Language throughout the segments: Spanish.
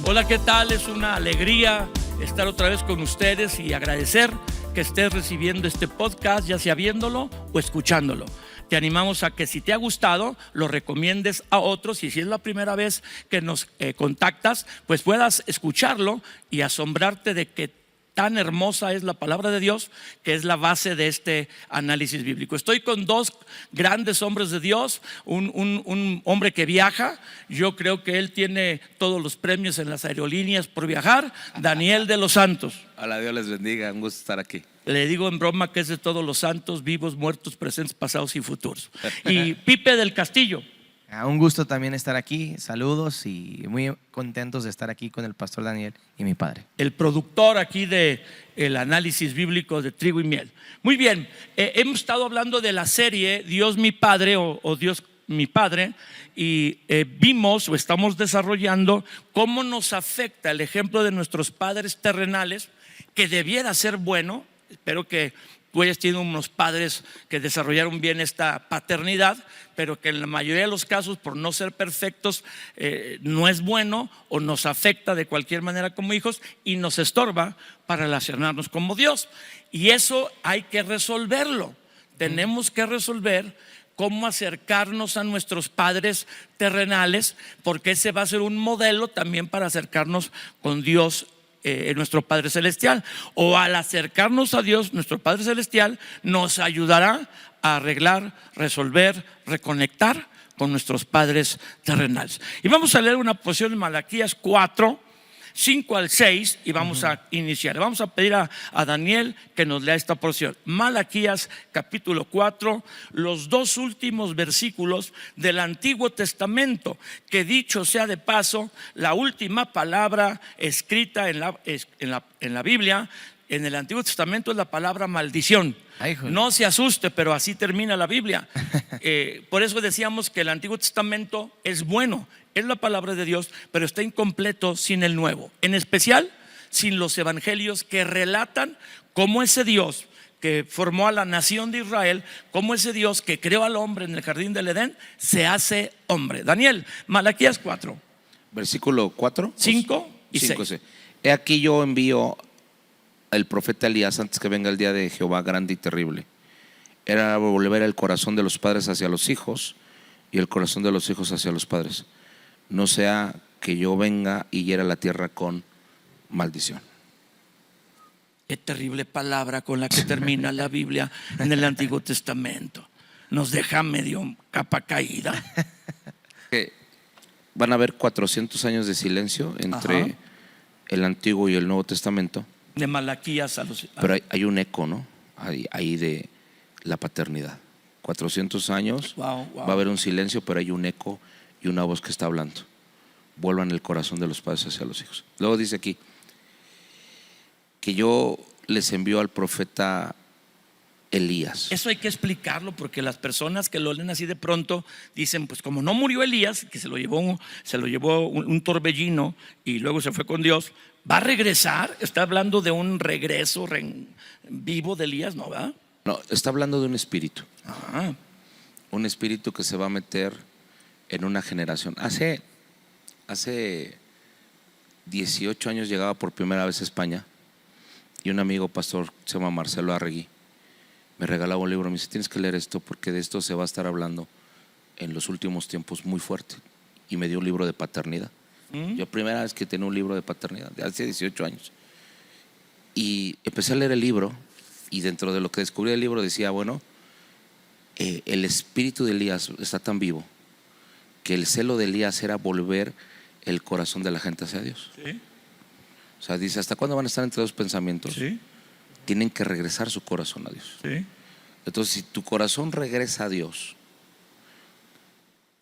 Hola, ¿qué tal? Es una alegría estar otra vez con ustedes y agradecer que estés recibiendo este podcast, ya sea viéndolo o escuchándolo. Te animamos a que si te ha gustado, lo recomiendes a otros, y si es la primera vez que nos contactas, pues puedas escucharlo y asombrarte de que tan hermosa es la palabra de Dios, que es la base de este análisis bíblico. Estoy con dos grandes hombres de Dios, un hombre que viaja. Yo creo que él tiene todos los premios en las aerolíneas por viajar, Daniel de los Santos. Hola, Dios les bendiga, un gusto estar aquí. Le digo en broma que es de todos los santos, vivos, muertos, presentes, pasados y futuros. Y Pipe del Castillo. Un gusto también estar aquí, saludos y muy contentos de estar aquí con el pastor Daniel y mi padre. El productor aquí de el análisis bíblico de Trigo y Miel. Muy bien, hemos estado hablando de la serie Dios mi Padre o Dios mi Padre, y vimos o estamos desarrollando cómo nos afecta el ejemplo de nuestros padres terrenales, que debiera ser bueno. Espero que tú hayas tenido unos padres que desarrollaron bien esta paternidad, pero que en la mayoría de los casos, por no ser perfectos, no es bueno o nos afecta de cualquier manera como hijos y nos estorba para relacionarnos como Dios. Y eso hay que resolverlo. Tenemos que resolver cómo acercarnos a nuestros padres terrenales, porque ese va a ser un modelo también para acercarnos con Dios, nuestro Padre Celestial. O al acercarnos a Dios, nuestro Padre Celestial nos ayudará a arreglar, resolver, reconectar con nuestros padres terrenales. Y vamos a leer una porción de Malaquías 4, 5 al 6, y vamos a iniciar. Vamos a pedir a Daniel que nos lea esta porción. Malaquías capítulo 4, los dos últimos versículos del Antiguo Testamento, que dicho sea de paso, la última palabra escrita en la Biblia, en el Antiguo Testamento, es la palabra maldición. No se asuste, pero así termina la Biblia. Por eso decíamos que el Antiguo Testamento es bueno, es la palabra de Dios, pero está incompleto sin el Nuevo, en especial sin los evangelios que relatan cómo ese Dios que formó a la nación de Israel, cómo ese Dios que creó al hombre en el jardín del Edén se hace hombre. Daniel, Malaquías 4, versículo 4, 5 y 5, 6. He aquí yo envío el profeta Elías antes que venga el día de Jehová grande y terrible. Era volver el corazón de los padres hacia los hijos y el corazón de los hijos hacia los padres, no sea que yo venga y hiera la tierra con maldición. Qué terrible palabra con la que termina la Biblia en el Antiguo Testamento. Nos deja medio capa caída. Van a haber 400 años de silencio entre el Antiguo y el Nuevo Testamento. De Malaquías a los... Pero hay un eco, ¿no? Ahí de la paternidad. 400 años, wow. Va a haber un silencio, pero hay un eco y una voz que está hablando. Vuelvan el corazón de los padres hacia los hijos. Luego dice aquí que yo les envío al profeta Elías. Eso hay que explicarlo, porque las personas que lo leen así de pronto dicen, pues como no murió Elías, que se lo llevó un torbellino y luego se fue con Dios, ¿va a regresar? ¿Está hablando de un regreso vivo de Elías? No, ¿verdad? No, está hablando de un espíritu. Ah. Un espíritu que se va a meter en una generación. Hace 18 años llegaba por primera vez a España y un amigo pastor, se llama Marcelo Arregui, me regalaba un libro. Me dice, tienes que leer esto porque de esto se va a estar hablando en los últimos tiempos muy fuerte. Y me dio un libro de paternidad. Yo primera vez que tenía un libro de paternidad, de hace 18 años. Y empecé a leer el libro, y dentro de lo que descubrí del libro decía, bueno, el espíritu de Elías está tan vivo que el celo de Elías era volver el corazón de la gente hacia Dios. ¿Sí? O sea, dice, ¿hasta cuándo van a estar entre dos pensamientos? ¿Sí? Tienen que regresar su corazón a Dios. ¿Sí? Entonces, si tu corazón regresa a Dios,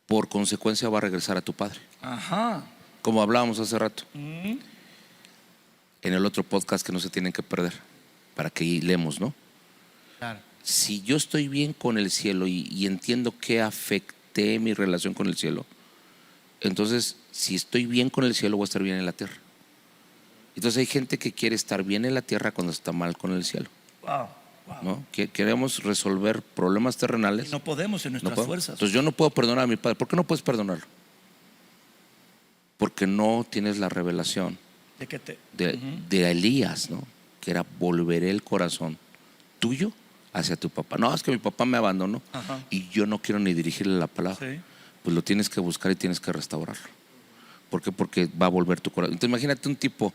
por consecuencia va a regresar a tu Padre. Ajá. Como hablábamos hace rato en el otro podcast que no se tienen que perder, para que leemos, ¿no? Claro. Si yo estoy bien con el cielo y entiendo que afecté mi relación con el cielo, entonces si estoy bien con el cielo voy a estar bien en la tierra. Entonces hay gente que quiere estar bien en la tierra cuando está mal con el cielo. Wow. ¿No? Que queremos resolver problemas terrenales. Y no podemos en nuestras fuerzas. Entonces yo no puedo perdonar a mi padre. ¿Por qué no puedes perdonarlo? porque no tienes la revelación ¿De qué te? de Elías, ¿no? Que era volveré el corazón tuyo hacia tu papá. No, es que mi papá me abandonó y yo no quiero ni dirigirle la palabra. Sí. Pues lo tienes que buscar y tienes que restaurarlo. ¿Por qué? Porque va a volver tu corazón. Entonces imagínate un tipo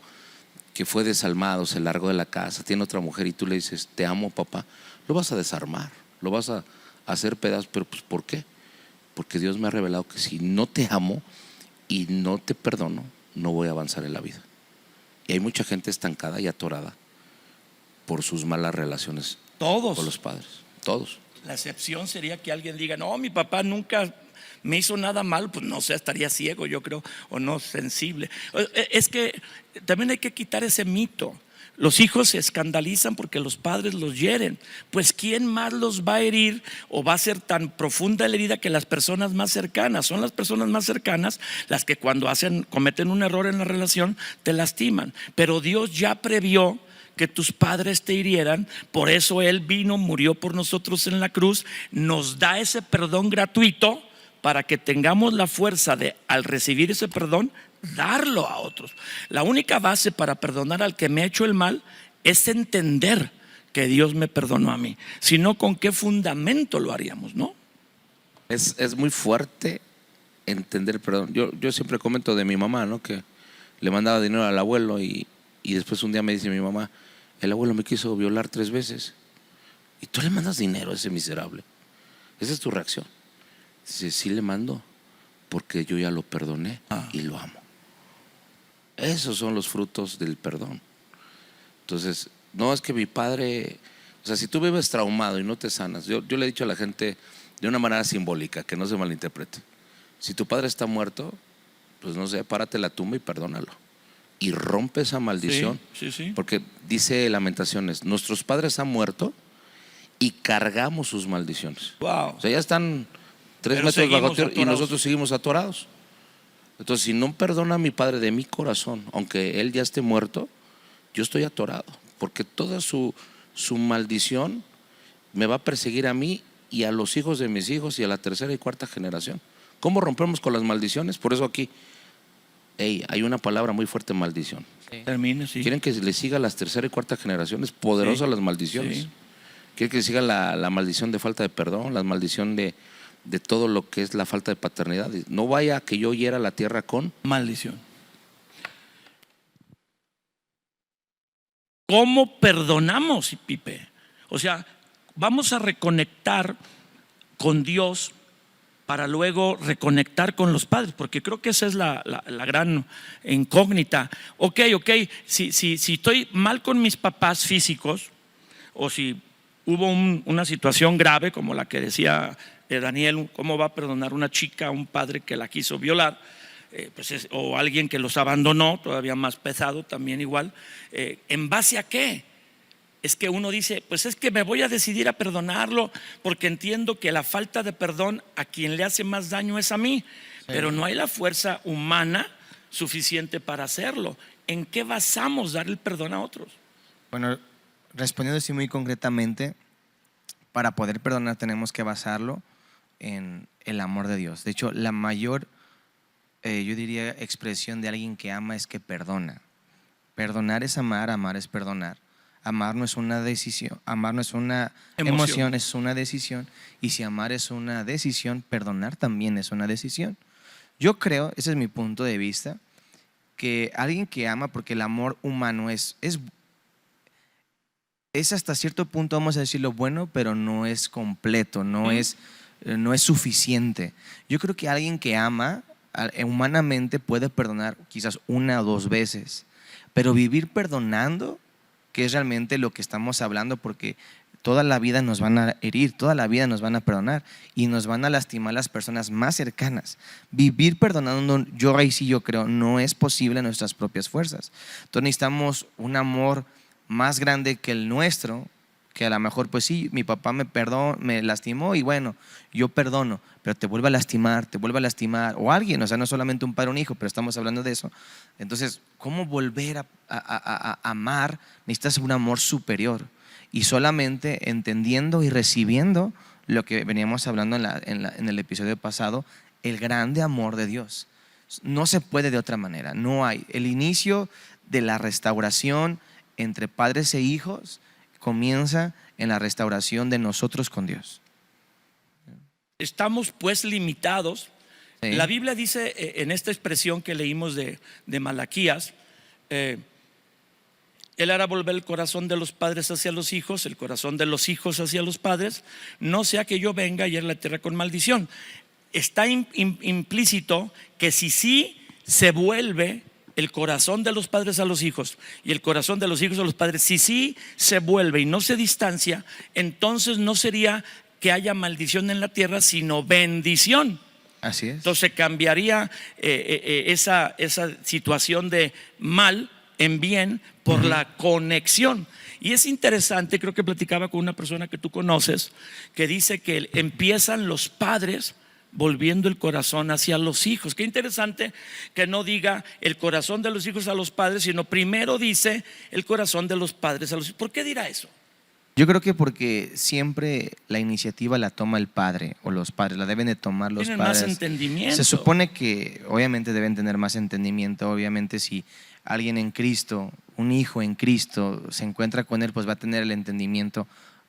que fue desalmado, se largó de la casa, tiene otra mujer y tú le dices, te amo, papá. Lo vas a desarmar, lo vas a hacer pedazos. Pero pues ¿por qué? Porque Dios me ha revelado que si no te amo y no te perdono, no voy a avanzar en la vida. Y hay mucha gente estancada y atorada por sus malas relaciones Todos. con los padres. Todos. La excepción sería que alguien diga, no, mi papá nunca me hizo nada mal, pues no sé, estaría ciego, yo creo, o no sensible. Es que también hay que quitar ese mito. Los hijos se escandalizan porque los padres los hieren. Pues ¿quién más los va a herir o va a ser tan profunda la herida que las personas más cercanas? Son las personas más cercanas las que cuando cometen un error en la relación te lastiman. Pero Dios ya previó que tus padres te hirieran, por eso Él vino, murió por nosotros en la cruz, nos da ese perdón gratuito para que tengamos la fuerza de, al recibir ese perdón, darlo a otros. La única base para perdonar al que me ha hecho el mal es entender que Dios me perdonó a mí. Si no, ¿con qué fundamento lo haríamos, no? Es muy fuerte entender el perdón. Yo siempre comento de mi mamá, ¿no? Que le mandaba dinero al abuelo y después un día me dice mi mamá, el abuelo me quiso violar 3 veces y tú le mandas dinero a ese miserable. Esa es tu reacción. Dice, sí le mando porque yo ya lo perdoné y lo amo. Esos son los frutos del perdón. Entonces, no es que mi padre, o sea, si tú vives traumado y no te sanas, yo le he dicho a la gente de una manera simbólica, que no se malinterprete. Si tu padre está muerto, pues no sé, párate la tumba y perdónalo. Y rompe esa maldición. Sí. Porque dice Lamentaciones, nuestros padres han muerto y cargamos sus maldiciones. Wow. O sea, ya están 3 Pero metros bajo seguimos tierra y atorados. nosotros seguimos atorados. Entonces, si no perdona a mi padre de mi corazón, aunque él ya esté muerto, yo estoy atorado. Porque toda su maldición me va a perseguir a mí y a los hijos de mis hijos y a la 3ª y 4ª generación. ¿Cómo rompemos con las maldiciones? Por eso aquí hay una palabra muy fuerte, maldición. Termine, sí. Quieren que le siga a las 3ª y 4ª generaciones poderosas las maldiciones. Sí. Quieren que siga la maldición de falta de perdón, la maldición de todo lo que es la falta de paternidad. No vaya que yo hiera la tierra con maldición. ¿Cómo perdonamos, Pipe? O sea, vamos a reconectar con Dios para luego reconectar con los padres, porque creo que esa es la gran incógnita. Ok, si estoy mal con mis papás físicos, o si hubo una situación grave como la que decía Daniel, ¿cómo va a perdonar una chica a un padre que la quiso violar? O alguien que los abandonó, todavía más pesado, también igual. ¿En base a qué? Es que uno dice, pues es que me voy a decidir a perdonarlo porque entiendo que la falta de perdón a quien le hace más daño es a mí, pero no hay la fuerza humana suficiente para hacerlo. ¿En qué basamos dar el perdón a otros? Bueno, respondiendo así muy concretamente, para poder perdonar tenemos que basarlo en el amor de Dios. De hecho, la mayor, yo diría, expresión de alguien que ama es que perdona. Perdonar es amar, amar es perdonar. Amar no es una decisión, amar no es una emoción, es una decisión. Y si amar es una decisión, perdonar también es una decisión. Yo creo, ese es mi punto de vista, que alguien que ama, porque el amor humano es hasta cierto punto, vamos a decirlo, bueno, pero no es completo, no es suficiente. Yo creo que alguien que ama humanamente puede perdonar quizás 1 o 2 veces, pero vivir perdonando, que es realmente lo que estamos hablando, porque toda la vida nos van a herir, toda la vida nos van a perdonar y nos van a lastimar las personas más cercanas. Vivir perdonando, yo creo, no es posible en nuestras propias fuerzas. Entonces necesitamos un amor más grande que el nuestro, que a lo mejor pues sí, mi papá me lastimó y bueno, yo perdono, pero te vuelve a lastimar, o alguien, o sea, no solamente un padre o un hijo, pero estamos hablando de eso. Entonces, ¿cómo volver a amar? Necesitas un amor superior, y solamente entendiendo y recibiendo lo que veníamos hablando en el episodio pasado, el grande amor de Dios. No se puede de otra manera, no hay. El inicio de la restauración entre padres e hijos comienza en la restauración de nosotros con Dios. Estamos pues limitados. Sí. La Biblia dice en esta expresión que leímos de Malaquías, Él hará volver el corazón de los padres hacia los hijos, el corazón de los hijos hacia los padres, no sea que yo venga y hiera la tierra con maldición. Está implícito que si sí se vuelve el corazón de los padres a los hijos y el corazón de los hijos a los padres, si sí se vuelve y no se distancia, entonces no sería que haya maldición en la tierra, sino bendición. Así es. Entonces cambiaría esa situación de mal en bien por la conexión. Y es interesante, creo que platicaba con una persona que tú conoces, que dice que empiezan los padres volviendo el corazón hacia los hijos. Qué interesante que no diga el corazón de los hijos a los padres, sino primero dice el corazón de los padres a los hijos. ¿Por qué dirá eso? Yo creo que porque siempre la iniciativa la toma el padre o los padres, la deben de tomar los Tienen padres. más entendimiento. Se supone que obviamente deben tener más entendimiento. Obviamente si alguien en Cristo, un hijo en Cristo se encuentra con él, pues va a tener el entendimiento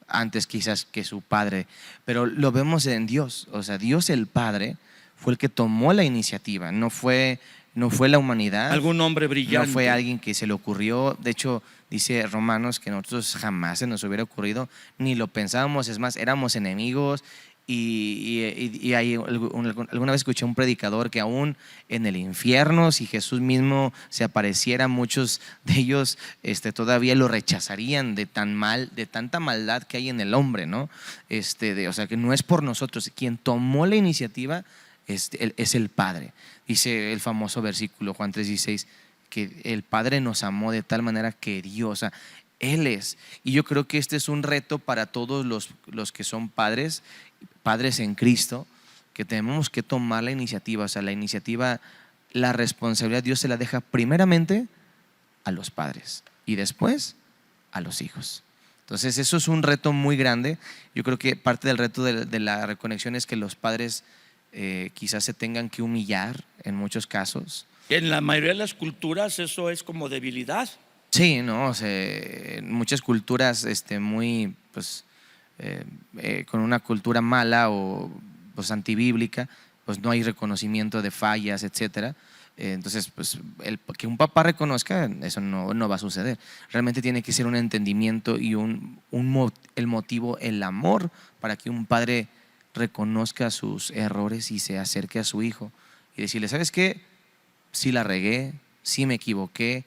antes quizás que su padre. Pero lo vemos en Dios, o sea, Dios el Padre fue el que tomó la iniciativa, no fue la humanidad. Algún hombre brillante. No fue alguien que se le ocurrió. De hecho, dice Romanos que nosotros jamás se nos hubiera ocurrido, ni lo pensábamos. Es más, éramos enemigos. Y alguna vez escuché a un predicador que aún en el infierno, si Jesús mismo se apareciera, muchos de ellos todavía lo rechazarían de tanta maldad que hay en el hombre, ¿no? O sea, que no es por nosotros. Quien tomó la iniciativa es el Padre. Dice el famoso versículo Juan 3:16, que el Padre nos amó de tal manera que dio, o sea, Él es. Y yo creo que este es un reto para todos los que son padres en Cristo, que tenemos que tomar la iniciativa. O sea, la iniciativa, la responsabilidad, Dios se la deja primeramente a los padres y después a los hijos. Entonces eso es un reto muy grande. Yo creo que parte del reto de la reconexión es que los padres quizás se tengan que humillar en muchos casos. En la mayoría de las culturas eso es como debilidad. Sí, no, o sea, en muchas culturas muy pues con una cultura mala o pues antibíblica, pues no hay reconocimiento de fallas, etcétera. Entonces, pues que un papá reconozca, eso no va a suceder. Realmente tiene que ser un entendimiento y el motivo, el amor, para que un padre reconozca sus errores y se acerque a su hijo y decirle, ¿sabes qué? Sí la regué, sí me equivoqué.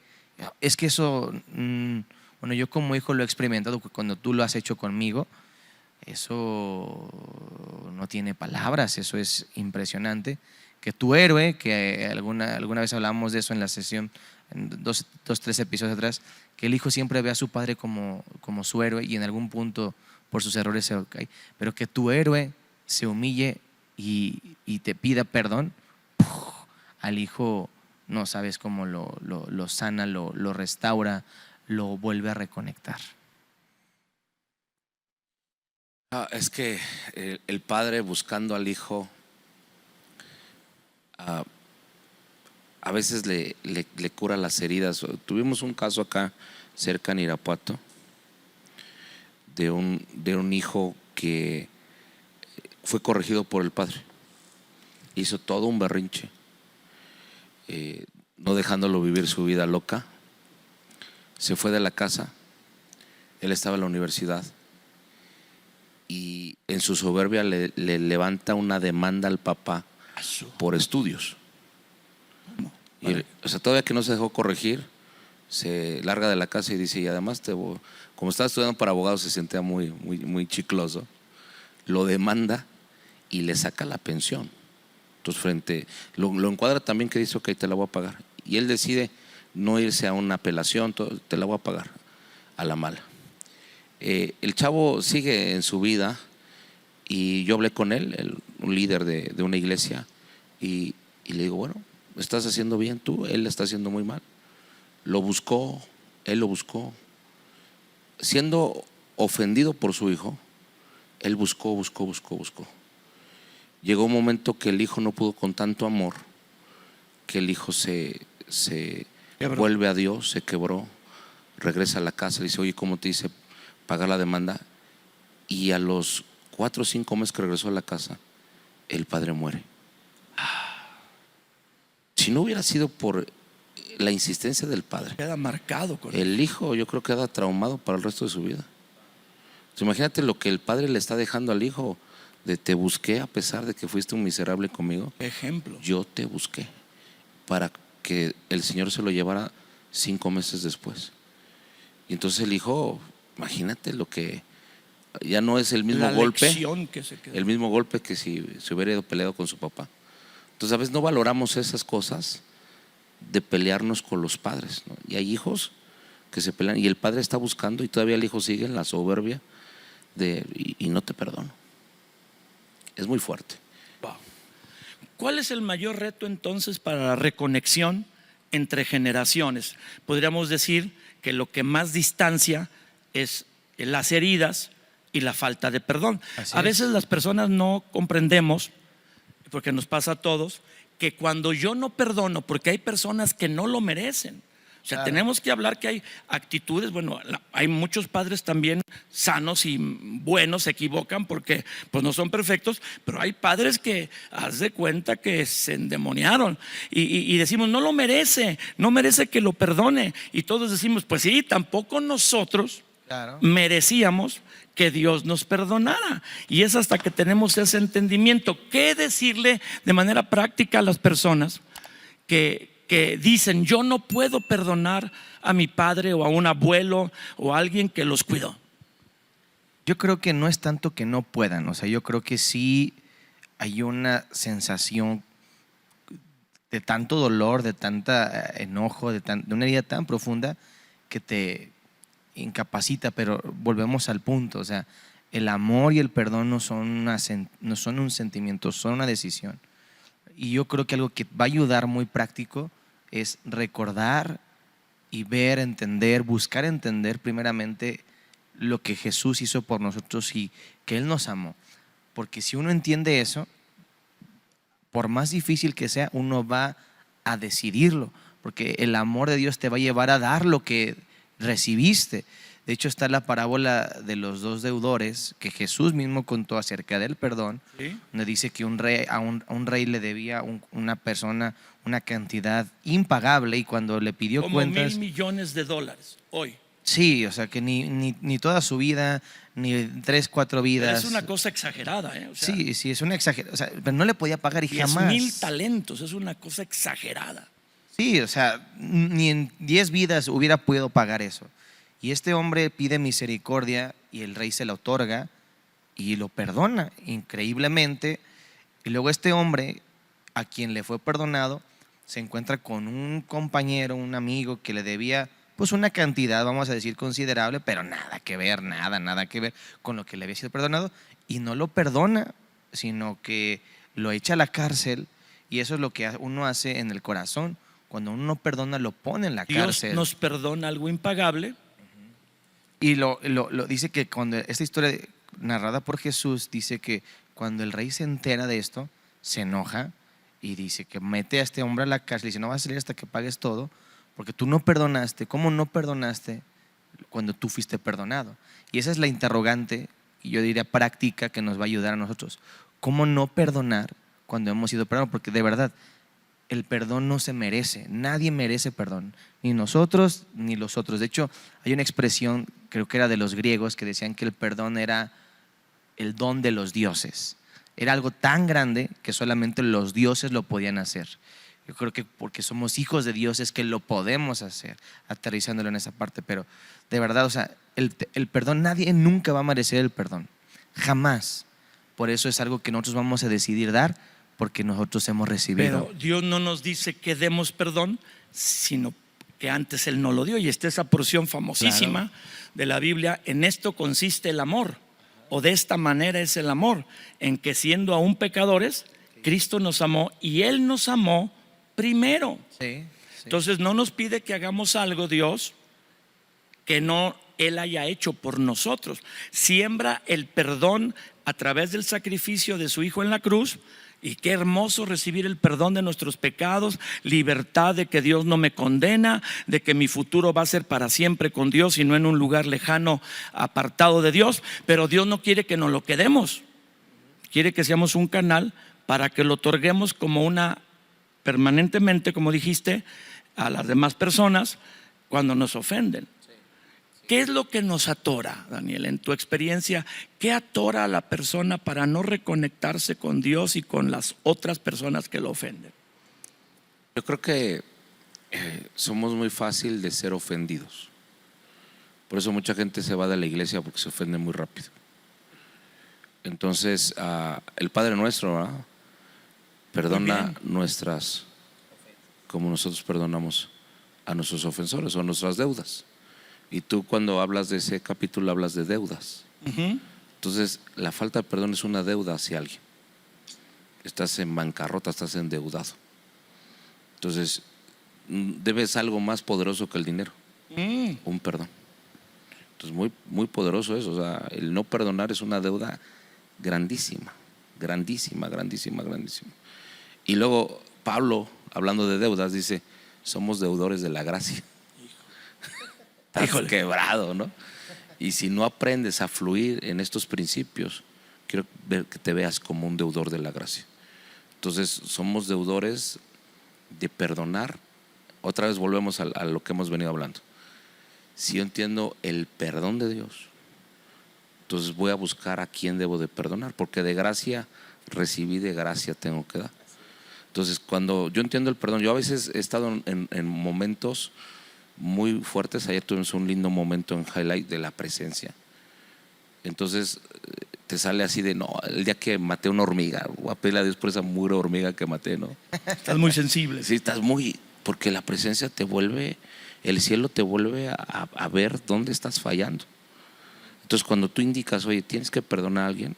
Es que eso, bueno, yo como hijo lo he experimentado cuando tú lo has hecho conmigo. Eso no tiene palabras, eso es impresionante. Que tu héroe, que alguna vez hablamos de eso en la sesión, en dos, 3 episodios atrás, que el hijo siempre ve a su padre como su héroe y en algún punto por sus errores se cae. Pero que tu héroe se humille y te pida perdón, al hijo no sabes cómo lo sana, lo restaura, lo vuelve a reconectar. Es que el padre buscando al hijo a veces le cura las heridas. Tuvimos un caso acá cerca en Irapuato de un hijo que fue corregido por el padre. Hizo todo un berrinche, no dejándolo vivir su vida loca. Se fue de la casa, él estaba en la universidad y en su soberbia le levanta una demanda al papá por estudios. Y, o sea, todavía que no se dejó corregir, se larga de la casa y dice, y además como estaba estudiando para abogado se sentía muy chicloso, lo demanda y le saca la pensión. Entonces lo encuadra también, que dice, ok, te la voy a pagar, y él decide no irse a una apelación, te la voy a pagar a la mala. El chavo sigue en su vida y yo hablé con él, un líder de una iglesia, y le digo, bueno, estás haciendo bien tú, él está haciendo muy mal. Él lo buscó, siendo ofendido por su hijo, él buscó. Llegó un momento que el hijo no pudo con tanto amor que el hijo se Quebró. vuelve a Dios, se quebró, regresa a la casa, le dice, oye, ¿cómo te dice pagar la demanda? Y a los 4 o 5 meses que regresó a la casa, el padre muere. Si no hubiera sido por la insistencia del padre, Queda marcado con el hijo yo creo que queda traumado para el resto de su vida. Entonces, imagínate lo que el padre le está dejando al hijo, de te busqué a pesar de que fuiste un miserable conmigo. ejemplo. Yo te busqué para que el Señor se lo llevara 5 meses después. Y entonces el hijo, imagínate lo que ya no es el mismo La golpe, lección que se quedó. el mismo golpe que si se hubiera ido peleado con su papá. Entonces a veces no valoramos esas cosas de pelearnos con los padres, ¿no? Y hay hijos que se pelean y el padre está buscando y todavía el hijo sigue en la soberbia y no te perdono. Es muy fuerte. Wow. ¿Cuál es el mayor reto entonces para la reconexión entre generaciones? Podríamos decir que lo que más distancia es las heridas y la falta de perdón. Así A es. veces las personas no comprendemos, porque nos pasa a todos, que cuando yo no perdono, porque hay personas que no lo merecen. O sea, Claro. tenemos que hablar que hay actitudes, bueno, hay muchos padres también sanos y buenos, se equivocan porque pues no son perfectos, pero hay padres que haz de cuenta que se endemoniaron y decimos, no lo merece, no merece que lo perdone. Y todos decimos, pues sí, tampoco nosotros Claro. merecíamos que Dios nos perdonara. Y es hasta que tenemos ese entendimiento. ¿Qué decirle de manera práctica a las personas que dicen, yo no puedo perdonar a mi padre o a un abuelo o a alguien que los cuidó? Yo creo que no es tanto que no puedan, o sea, yo creo que sí hay una sensación de tanto dolor, de tanta enojo, de una herida tan profunda que te incapacita, pero volvemos al punto, o sea, el amor y el perdón no son un sentimiento, son una decisión. Y yo creo que algo que va a ayudar muy práctico es recordar y ver, entender, buscar entender primeramente lo que Jesús hizo por nosotros y que Él nos amó. Porque si uno entiende eso, por más difícil que sea, uno va a decidirlo, porque el amor de Dios te va a llevar a dar lo que recibiste. De hecho, está la parábola de los 2 deudores que Jesús mismo contó acerca del perdón, ¿Sí? donde dice que a un rey le debía una persona una cantidad impagable y cuando le pidió Como cuentas, $1,000 millones hoy. sí, o sea, que ni toda su vida, ni 3, 4 Pero vidas. es una cosa exagerada, ¿eh? O sea, Sí, es una exageración, o sea, pero no le podía pagar y 10,000 jamás. talentos, es una cosa exagerada. Sí, o sea, ni en 10 vidas hubiera podido pagar eso. Y este hombre pide misericordia y el rey se la otorga y lo perdona increíblemente. Y luego este hombre, a quien le fue perdonado, se encuentra con un compañero, un amigo que le debía pues una cantidad, vamos a decir, considerable, pero nada que ver, nada que ver con lo que le había sido perdonado. Y no lo perdona, sino que lo echa a la cárcel. Y eso es lo que uno hace en el corazón. Cuando uno no perdona, lo pone en la Dios cárcel. nos perdona algo impagable. Y lo dice que cuando esta historia narrada por Jesús dice que cuando el rey se entera de esto, se enoja y dice que mete a este hombre a la cárcel y dice, no vas a salir hasta que pagues todo, porque tú no perdonaste. ¿Cómo no perdonaste cuando tú fuiste perdonado? Y esa es la interrogante, y yo diría práctica, que nos va a ayudar a nosotros. ¿Cómo no perdonar cuando hemos sido perdonados? Porque de verdad, el perdón no se merece, nadie merece perdón, ni nosotros ni los otros. De hecho, hay una expresión, creo que era de los griegos, que decían que el perdón era el don de los dioses. Era algo tan grande que solamente los dioses lo podían hacer. Yo creo que porque somos hijos de Dios es que lo podemos hacer, aterrizándolo en esa parte. Pero de verdad, o sea, el perdón, nadie nunca va a merecer el perdón, jamás. Por eso es algo que nosotros vamos a decidir dar, porque nosotros hemos recibido. Pero Dios no nos dice que demos perdón, sino que antes Él no lo dio. Y está esa porción famosísima de la Biblia: en esto consiste el amor, o de esta manera es el amor, en que siendo aún pecadores, Cristo nos amó y Él nos amó primero. Sí. Entonces no nos pide que hagamos algo, Dios, que no Él haya hecho por nosotros. Siembra el perdón a través del sacrificio de su Hijo en la cruz. Y qué hermoso recibir el perdón de nuestros pecados, libertad de que Dios no me condena, de que mi futuro va a ser para siempre con Dios y no en un lugar lejano, apartado de Dios. Pero Dios no quiere que nos lo quedemos, quiere que seamos un canal para que lo otorguemos como una, permanentemente, como dijiste, a las demás personas cuando nos ofenden. ¿Qué es lo que nos atora, Daniel, en tu experiencia? ¿Qué atora a la persona para no reconectarse con Dios y con las otras personas que lo ofenden? Yo creo que somos muy fácil de ser ofendidos. Por eso mucha gente se va de la iglesia, porque se ofende muy rápido. Entonces, el Padre Nuestro, ¿verdad?, perdona nuestras, como nosotros perdonamos a nuestros ofensores o nuestras deudas. Y tú, cuando hablas de ese capítulo, hablas de deudas. Entonces, la falta de perdón es una deuda hacia alguien. Estás en bancarrota, estás endeudado. Entonces, debes algo más poderoso que el dinero, un perdón. Entonces, muy, muy poderoso eso. O sea, el no perdonar es una deuda grandísima, grandísima, grandísima, grandísima. Y luego Pablo, hablando de deudas, dice: somos deudores de la gracia. Estás quebrado, ¿no? Y si no aprendes a fluir en estos principios, quiero ver que te veas como un deudor de la gracia. Entonces, somos deudores de perdonar. Otra vez volvemos a lo que hemos venido hablando. Si yo entiendo el perdón de Dios, entonces voy a buscar a quién debo de perdonar, porque de gracia recibí, de gracia tengo que dar. Entonces, cuando yo entiendo el perdón, yo a veces he estado en momentos muy fuertes. Ayer tuvimos un lindo momento en Highlight de la presencia. Entonces te sale así de: no, el día que maté una hormiga, voy a pedirle a Dios por esa mugre hormiga que maté, ¿no? Estás muy sensible. Sí, estás muy, porque la presencia te vuelve, el cielo te vuelve a ver dónde estás fallando. Entonces, cuando tú indicas: oye, tienes que perdonar a alguien,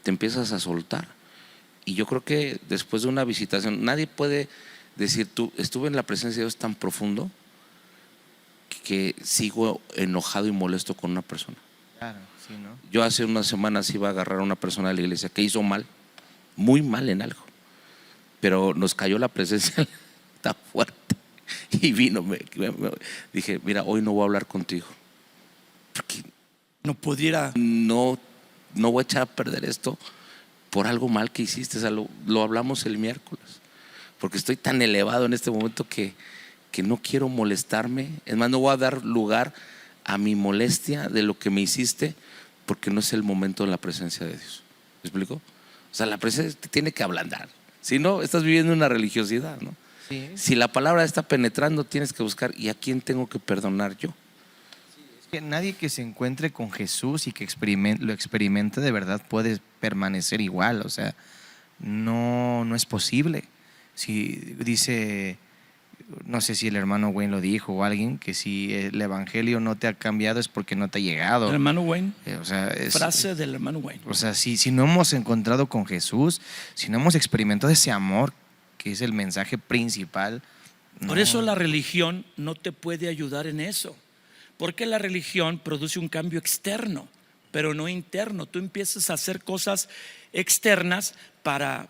te empiezas a soltar. Y yo creo que después de una visitación, nadie puede decir: tú, estuve en la presencia de Dios tan profundo que sigo enojado y molesto con una persona. Claro, sí, ¿no? Yo hace unas semanas iba a agarrar a una persona de la iglesia que hizo mal, muy mal en algo, pero nos cayó la presencia tan fuerte y vino, dije: mira, hoy no voy a hablar contigo, porque No pudiera. no voy a echar a perder esto por algo mal que hiciste. O sea, lo hablamos el miércoles, porque estoy tan elevado en este momento que no quiero molestarme. Es más, no voy a dar lugar a mi molestia de lo que me hiciste, porque no es el momento de la presencia de Dios. ¿Me explico? O sea, la presencia te tiene que ablandar. Si no, estás viviendo una religiosidad, ¿no? Sí. Si la palabra está penetrando, tienes que buscar: ¿y a quién tengo que perdonar yo? Es que nadie que se encuentre con Jesús y que lo experimente de verdad puede permanecer igual. O sea, no es posible. Si dice, no sé si el hermano Wayne lo dijo o alguien, que si el evangelio no te ha cambiado es porque no te ha llegado. El hermano Wayne. O sea, Frase del hermano Wayne. O sea, si no hemos encontrado con Jesús, si no hemos experimentado ese amor, que es el mensaje principal. Por eso la religión no te puede ayudar en eso, porque la religión produce un cambio externo, pero no interno. Tú empiezas a hacer cosas externas para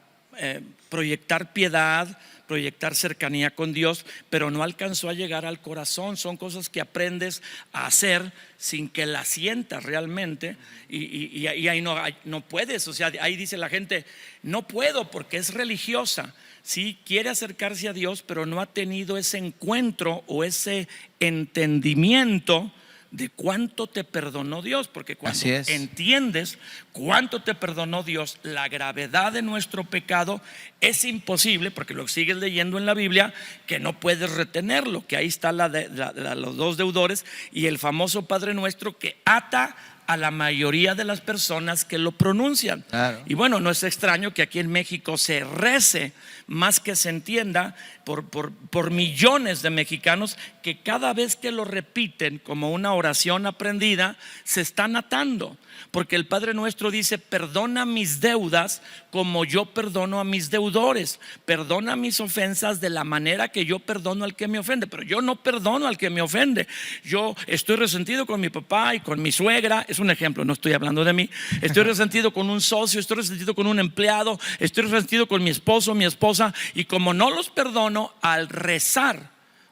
proyectar piedad, proyectar cercanía con Dios, pero no alcanzó a llegar al corazón. Son cosas que aprendes a hacer sin que las sientas realmente, y ahí no puedes. O sea, ahí dice la gente: no puedo, porque es religiosa. Sí, quiere acercarse a Dios, pero no ha tenido ese encuentro o ese entendimiento de cuánto te perdonó Dios. Porque cuando entiendes cuánto te perdonó Dios, la gravedad de nuestro pecado, es imposible, porque lo sigues leyendo en la Biblia, que no puedes retenerlo, que ahí está los dos deudores y el famoso Padre Nuestro, que ata a la mayoría de las personas que lo pronuncian. Claro. Y bueno, no es extraño que aquí en México se rece más que se entienda por millones de mexicanos, que cada vez que lo repiten como una oración aprendida, se están atando. Porque el Padre Nuestro dice: perdona mis deudas como yo perdono a mis deudores. Perdona mis ofensas de la manera que yo perdono al que me ofende. Pero yo no perdono al que me ofende. Yo estoy resentido con mi papá y con mi suegra. es un ejemplo, no estoy hablando de mí. Estoy resentido con un socio, estoy resentido con un empleado, estoy resentido con mi esposo, mi esposa, y como no los perdono, al rezar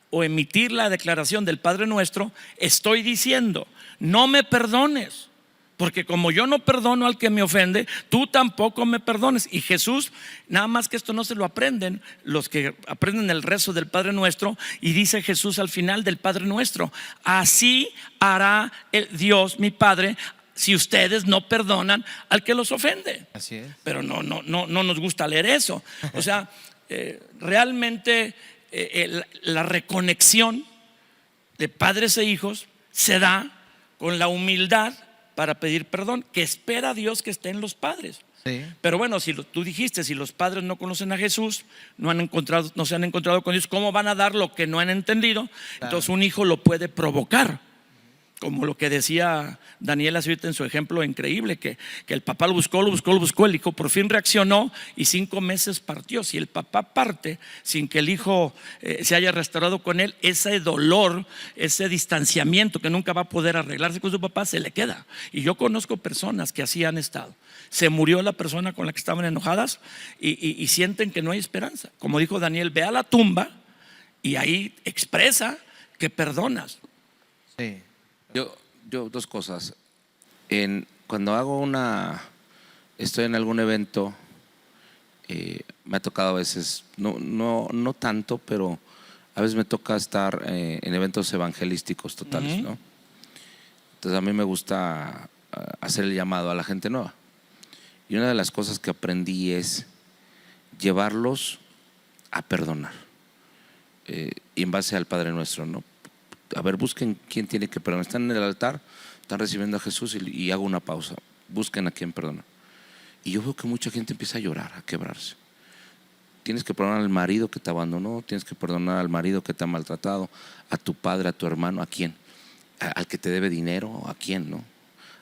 o emitir la declaración del Padre Nuestro, estoy diciendo: no me perdones, porque como yo no perdono al que me ofende, tú tampoco me perdones. Y Jesús, nada más que esto no se lo aprenden los que aprenden el rezo del Padre Nuestro, y dice Jesús al final del Padre Nuestro: así hará el Dios mi Padre si ustedes no perdonan al que los ofende. Así es. Pero no nos gusta leer eso. O sea, realmente la reconexión de padres e hijos se da con la humildad para pedir perdón, que espera Dios que esté en los padres. Sí. Pero bueno, si tú dijiste, si los padres no conocen a Jesús, no se han encontrado con Dios, ¿cómo van a dar lo que no han entendido? Claro. Entonces un hijo lo puede provocar, como lo que decía Daniel ahorita en su ejemplo increíble, que el papá lo buscó, el hijo por fin reaccionó y 5 meses partió. Si el papá parte sin que el hijo se haya restaurado con él, ese dolor, ese distanciamiento que nunca va a poder arreglarse con su papá, se le queda. Y yo conozco personas que así han estado. Se murió la persona con la que estaban enojadas y sienten que no hay esperanza. Como dijo Daniel, ve a la tumba y ahí expresa que perdonas. Sí. Yo dos cosas. Cuando estoy en algún evento, me ha tocado a veces, no tanto, pero a veces me toca estar en eventos evangelísticos totales, ¿no? Entonces a mí me gusta hacer el llamado a la gente nueva. Y una de las cosas que aprendí es llevarlos a perdonar. Y en base al Padre Nuestro, ¿no? A ver, busquen quién tiene que perdonar. Están en el altar, están recibiendo a Jesús y hago una pausa. Busquen a quién perdonar. Y yo veo que mucha gente empieza a llorar, a quebrarse. Tienes que perdonar al marido que te abandonó, tienes que perdonar al marido que te ha maltratado, a tu padre, a tu hermano, ¿a quién? Al que te debe dinero, ¿a quién, no?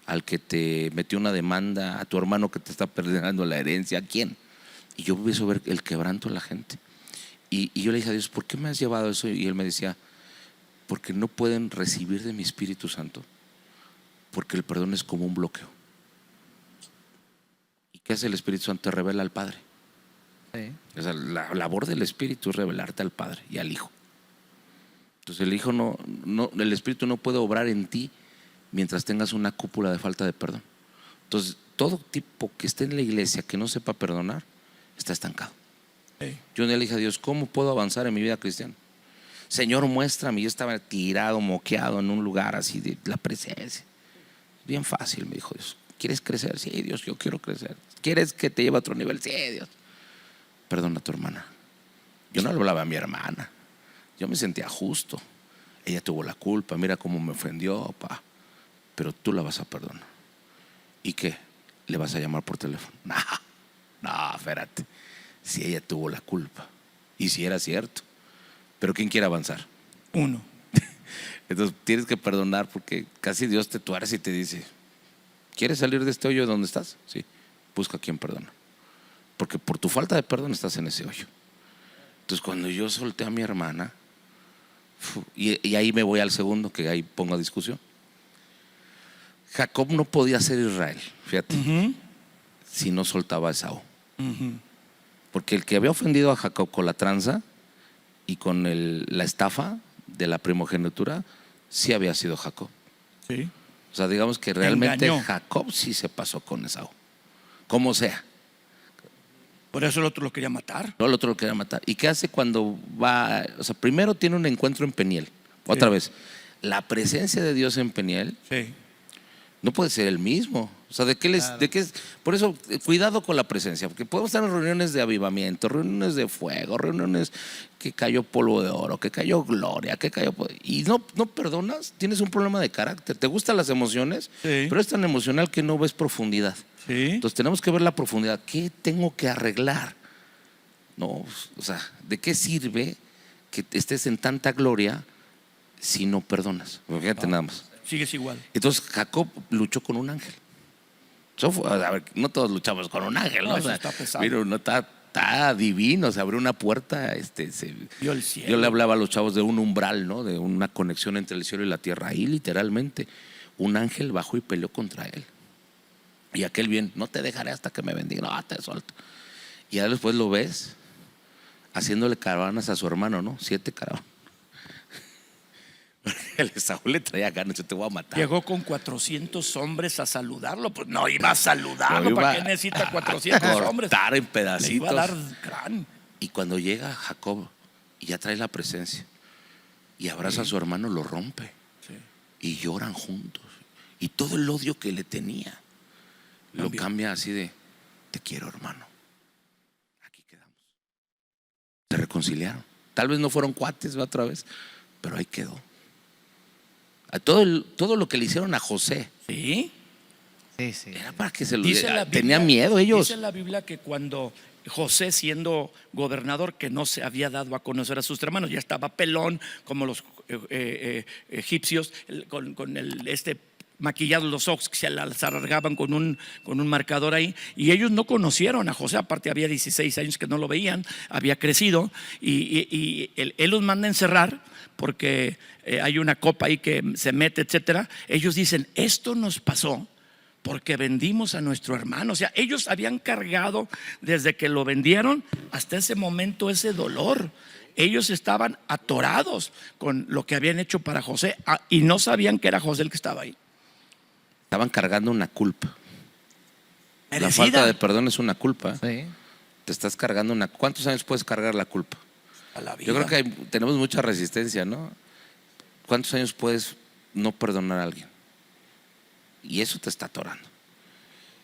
Al que te metió una demanda, a tu hermano que te está perdiendo la herencia, ¿a quién? Y yo empiezo a ver el quebranto de la gente. Y yo le dije a Dios, ¿por qué me has llevado eso? Y Él me decía, porque no pueden recibir de mi Espíritu Santo, porque el perdón es como un bloqueo. ¿Y qué hace el Espíritu Santo? Te revela al Padre. Sí. O sea, la labor del Espíritu es revelarte al Padre y al Hijo. Entonces el Hijo el Espíritu no puede obrar en ti mientras tengas una cúpula de falta de perdón. Entonces todo tipo que esté en la iglesia que no sepa perdonar está estancado. Sí. Yo le dije a Dios, ¿cómo puedo avanzar en mi vida cristiana? Señor, muéstrame. Yo estaba tirado, moqueado en un lugar así de la presencia. Bien fácil, me dijo Dios. ¿Quieres crecer? Sí, Dios, yo quiero crecer. ¿Quieres que te lleve a otro nivel? Sí, Dios. Perdona a tu hermana. Yo no le hablaba a mi hermana. Yo me sentía justo. Ella tuvo la culpa. Mira cómo me ofendió, papá. Pero tú la vas a perdonar. ¿Y qué? ¿Le vas a llamar por teléfono? No, espérate. Si ella tuvo la culpa. Y si era cierto. Pero ¿quién quiere avanzar? Uno. Entonces tienes que perdonar, porque casi Dios te tuerce y te dice, ¿quieres salir de este hoyo donde estás? Sí, busca a quien perdona, porque por tu falta de perdón estás en ese hoyo. Entonces cuando yo solté a mi hermana, y ahí me voy al segundo, que ahí pongo a discusión. Jacob no podía ser Israel, fíjate, si no soltaba a Esaú. Porque el que había ofendido a Jacob con la tranza y con la estafa de la primogenitura, sí había sido Jacob. Sí. O sea, digamos que realmente engañó. Jacob sí se pasó con Esaú, como sea. Por eso el otro lo quería matar. No, el otro lo quería matar. ¿Y qué hace cuando va? O sea, primero tiene un encuentro en Peniel. Otra vez, la presencia de Dios en Peniel no puede ser el mismo. O sea, por eso, cuidado con la presencia, porque podemos estar en reuniones de avivamiento, reuniones de fuego, reuniones que cayó polvo de oro, que cayó gloria, que cayó y no perdonas, tienes un problema de carácter. Te gustan las emociones, pero es tan emocional que no ves profundidad. Entonces tenemos que ver la profundidad. ¿Qué tengo que arreglar? No, o sea, ¿de qué sirve que estés en tanta gloria si no perdonas? Fíjate nada más. Sigues igual. Entonces Jacob luchó con un ángel. A ver, no todos luchamos con un ángel, ¿no? O sea, está pesado. Mira, uno está divino, se abrió una puerta. Vio el cielo. Yo le hablaba a los chavos de un umbral, ¿no? De una conexión entre el cielo y la tierra. Ahí literalmente un ángel bajó y peleó contra él. Y aquel bien, no te dejaré hasta que me bendiga, no, te suelto. Y ya después lo ves haciéndole caravanas a su hermano, ¿no? 7 caravanas. El Esaú le traía ganas, yo te voy a matar. Llegó con 400 hombres a saludarlo. Pues no iba a saludarlo. Lo iba ¿Para qué necesita 400 hombres? Cortar en Le pedacitos. iba a dar gran. Y cuando llega Jacob y ya trae la presencia y abraza a su hermano, lo rompe. Sí. Y lloran juntos. Y todo el odio que le tenía lo cambia así de: te quiero, hermano. Aquí quedamos. Se reconciliaron. Tal vez no fueron cuates otra vez, pero ahí quedó. A todo lo que le hicieron a José Sí. Sí, sí. era para que se lo Dice la tenía Biblia- miedo ellos. Dice la Biblia que cuando José, siendo gobernador, que no se había dado a conocer a sus hermanos, ya estaba pelón como los egipcios, con maquillados los ojos que se las alargaban con un marcador ahí, y ellos no conocieron a José. Aparte había 16 años que no lo veían, había crecido, y él los manda a encerrar porque hay una copa ahí que se mete, etcétera. Ellos dicen: esto nos pasó porque vendimos a nuestro hermano. O sea, ellos habían cargado desde que lo vendieron hasta ese momento ese dolor. Ellos estaban atorados con lo que habían hecho para José, y no sabían que era José el que estaba ahí. Estaban cargando una culpa. La Merecida. falta de perdón es una culpa. Sí. Te estás cargando una. ¿Cuántos años puedes cargar la culpa? A la vida. Yo creo que tenemos mucha resistencia, ¿no? ¿Cuántos años puedes no perdonar a alguien? Y eso te está atorando.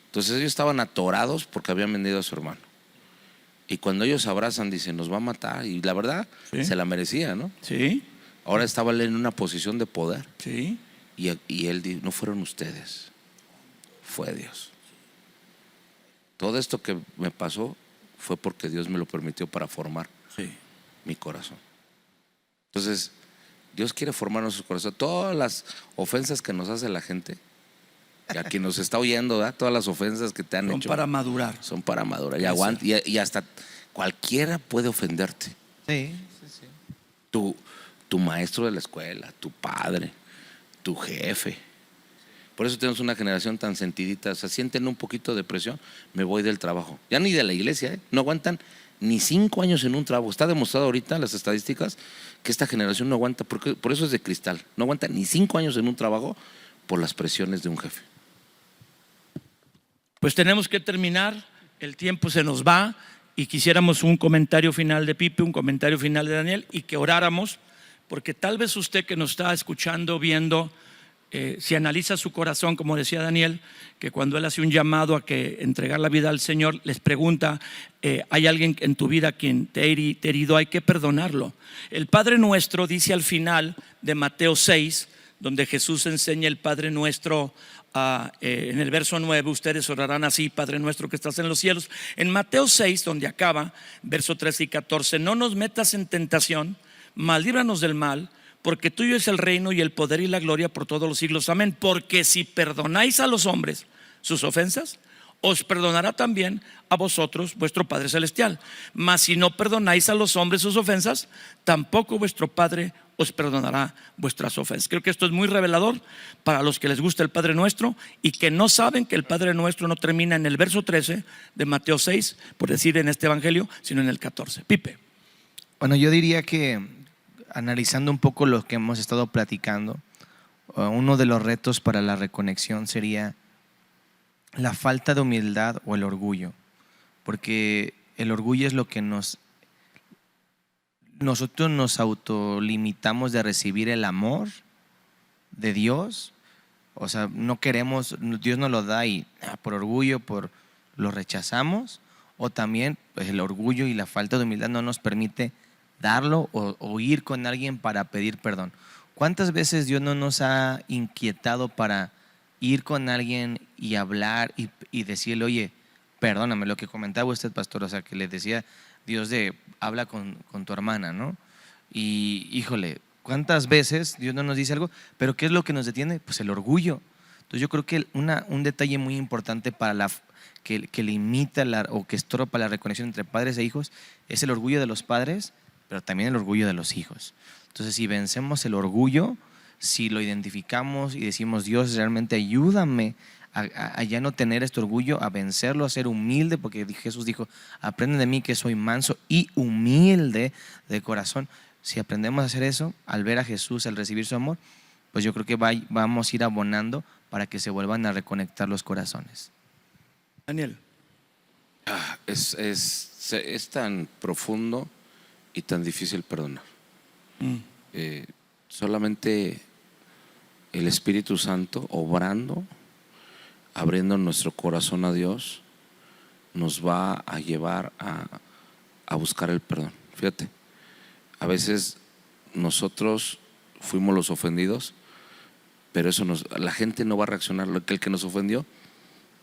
Entonces ellos estaban atorados porque habían vendido a su hermano. Y cuando ellos abrazan, dicen: nos va a matar. Y la verdad, Sí. se la merecía, ¿no? Sí, Ahora estaba él en una posición de poder. sí. Y él dijo: no fueron ustedes, fue Dios. Todo esto que me pasó fue porque Dios me lo permitió para formar Sí. mi corazón. Entonces, Dios quiere formar nuestro corazón. Todas las ofensas que nos hace la gente, que a quien nos está oyendo, ¿verdad? Todas las ofensas que te han Son hecho para madurar. son para madurar. Y, Eso. aguanta, y hasta cualquiera puede ofenderte. Sí, sí, sí. Tu maestro de la escuela, tu padre, tu jefe. Por eso tenemos una generación tan sentidita. O sea, sienten un poquito de presión, me voy del trabajo. Ya ni de la iglesia, ¿eh? No aguantan ni 5 años en un trabajo. Está demostrado ahorita en las estadísticas que esta generación no aguanta, porque por eso es de cristal. No aguanta ni 5 años en un trabajo por las presiones de un jefe. Pues tenemos que terminar, el tiempo se nos va, y quisiéramos un comentario final de Pipe, un comentario final de Daniel, y que oráramos, porque tal vez usted que nos está escuchando, viendo, si analiza su corazón, como decía Daniel, que cuando él hace un llamado a que entregar la vida al Señor, les pregunta: ¿hay alguien en tu vida quien te ha herido? Hay que perdonarlo. El Padre Nuestro dice al final de Mateo 6, donde Jesús enseña el Padre Nuestro, en el verso 9, ustedes orarán así: Padre nuestro que estás en los cielos. En Mateo 6, donde acaba, verso 13 y 14: no nos metas en tentación, mas líbranos del mal, porque tuyo es el reino y el poder y la gloria por todos los siglos. Amén. Porque si perdonáis a los hombres sus ofensas, os perdonará también a vosotros vuestro Padre Celestial. Mas si no perdonáis a los hombres sus ofensas, tampoco vuestro Padre os perdonará vuestras ofensas. Creo que esto es muy revelador para los que les gusta el Padre Nuestro y que no saben que el Padre Nuestro no termina en el verso 13 de Mateo 6, por decir en este evangelio, sino en el 14. Pipe. Bueno, yo diría que, analizando un poco lo que hemos estado platicando, uno de los retos para la reconexión sería la falta de humildad o el orgullo, porque el orgullo es lo que nosotros nos autolimitamos de recibir el amor de Dios. O sea, no queremos, Dios nos lo da y por orgullo lo rechazamos, o también pues, el orgullo y la falta de humildad no nos permite darlo o ir con alguien para pedir perdón. ¿Cuántas veces Dios no nos ha inquietado para ir con alguien y hablar y decirle: oye, perdóname? Lo que comentaba usted, pastor, o sea, que le decía Dios habla con tu hermana, ¿no? Y híjole, ¿cuántas veces Dios no nos dice algo? Pero ¿qué es lo que nos detiene? Pues el orgullo. Entonces yo creo que un detalle muy importante para que limita o que estorba la reconexión entre padres e hijos es el orgullo de los padres, pero también el orgullo de los hijos. Entonces, si vencemos el orgullo, si lo identificamos y decimos, Dios, realmente ayúdame a ya no tener este orgullo, a vencerlo, a ser humilde, porque Jesús dijo, aprende de mí que soy manso y humilde de corazón. Si aprendemos a hacer eso, al ver a Jesús, al recibir su amor, pues yo creo que vamos a ir abonando para que se vuelvan a reconectar los corazones. Daniel. Es tan profundo y tan difícil perdonar. Solamente el Espíritu Santo obrando, abriendo nuestro corazón a Dios, nos va a llevar a buscar el perdón. Fíjate, a veces nosotros fuimos los ofendidos, pero la gente no va a reaccionar. El que nos ofendió,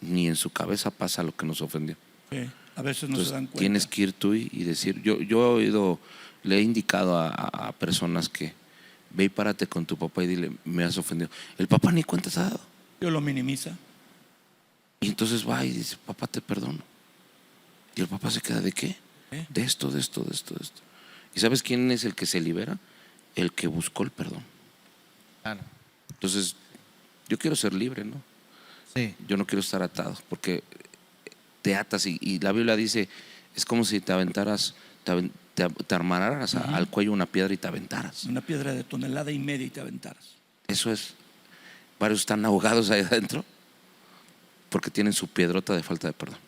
ni en su cabeza pasa lo que nos ofendió. Sí, a veces no. Entonces, se dan cuenta. Tienes que ir tú y decir, yo le he indicado a personas que ve y párate con tu papá y dile, me has ofendido. El papá ni cuenta se ha dado. Dios lo minimiza. Y entonces va y dice, papá, te perdono. Y el papá se queda, ¿de qué? De esto. ¿Y sabes quién es el que se libera? El que buscó el perdón. Claro. Entonces, yo quiero ser libre, ¿no? Sí. Yo no quiero estar atado, porque te atas y la Biblia dice, es como si te aventaras, te armaras al cuello una piedra y te aventaras. Una piedra de 1,5 toneladas y te aventaras. Eso es. Varios están ahogados ahí adentro porque tienen su piedrota de falta de perdón.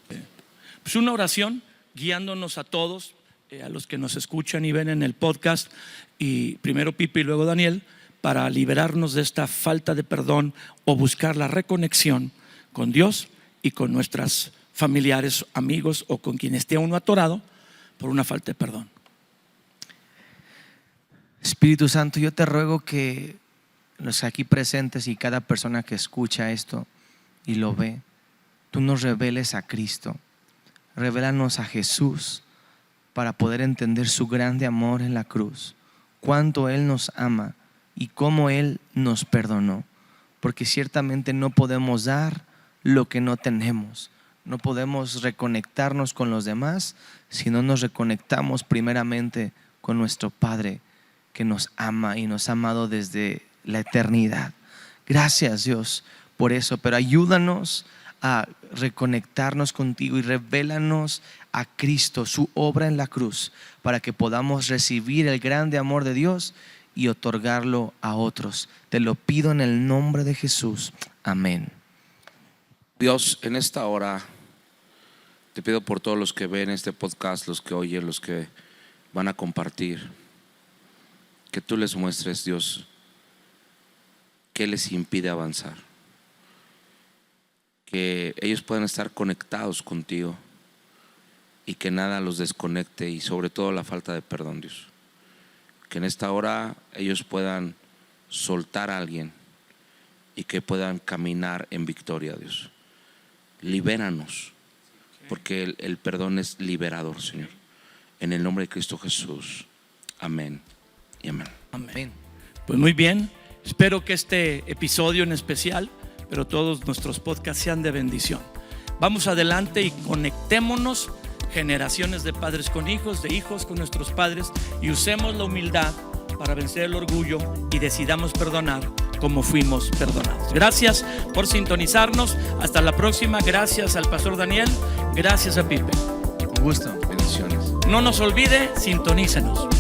Pues una oración guiándonos a todos, a los que nos escuchan y ven en el podcast, y primero Pipe y luego Daniel, para liberarnos de esta falta de perdón o buscar la reconexión con Dios y con nuestros familiares, amigos o con quien esté uno atorado por una falta de perdón. Espíritu Santo, yo te ruego que los aquí presentes y cada persona que escucha esto y lo ve, tú nos reveles a Cristo, revélanos a Jesús para poder entender su grande amor en la cruz, cuánto Él nos ama y cómo Él nos perdonó, porque ciertamente no podemos dar lo que no tenemos, no podemos reconectarnos con los demás si no nos reconectamos primeramente con nuestro Padre que nos ama y nos ha amado desde la eternidad. Gracias, Dios, por eso, pero ayúdanos a reconectarnos contigo y revélanos a Cristo, su obra en la cruz, para que podamos recibir el grande amor de Dios y otorgarlo a otros. Te lo pido en el nombre de Jesús. Amén. Dios, en esta hora te pido por todos los que ven este podcast, los que oyen, los que van a compartir, que tú les muestres, Dios, qué les impide avanzar, que ellos puedan estar conectados contigo y que nada los desconecte, y sobre todo la falta de perdón, Dios. Que en esta hora ellos puedan soltar a alguien y que puedan caminar en victoria, Dios. Libéranos, porque el perdón es liberador, Señor. En el nombre de Cristo Jesús. Amén y amén. Amén. Pues muy bien, espero que este episodio en especial, pero todos nuestros podcasts sean de bendición. Vamos adelante y conectémonos, generaciones de padres con hijos, de hijos con nuestros padres, y usemos la humildad para vencer el orgullo y decidamos perdonar como fuimos perdonados. Gracias por sintonizarnos. Hasta la próxima. Gracias al pastor Daniel. Gracias a Pipe. Un gusto. Bendiciones. No nos olvide, sintonícenos.